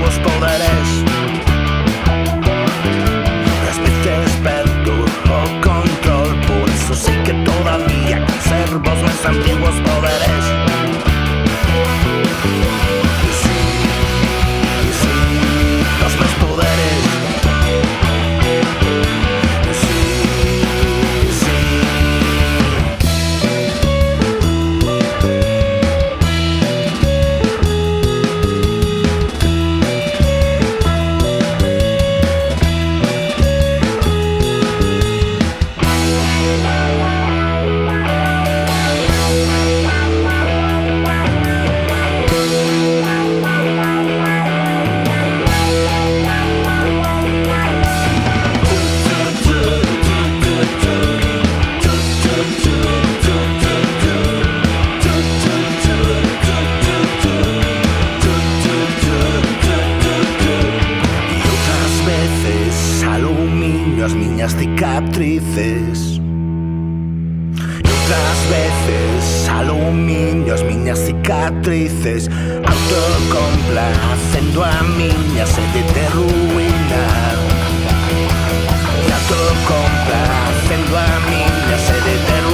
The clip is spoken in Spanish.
antiguos poderes. Es veces perdo o control, por eso sé que todavía conservo mis antiguos poderes. Los mis poderes. Niñas cicatrices. Y otras veces aluminios, niñas cicatrices, autocomplaciendo a miña sede de ruina. Y autocomplaciendo a miña sede de ruina.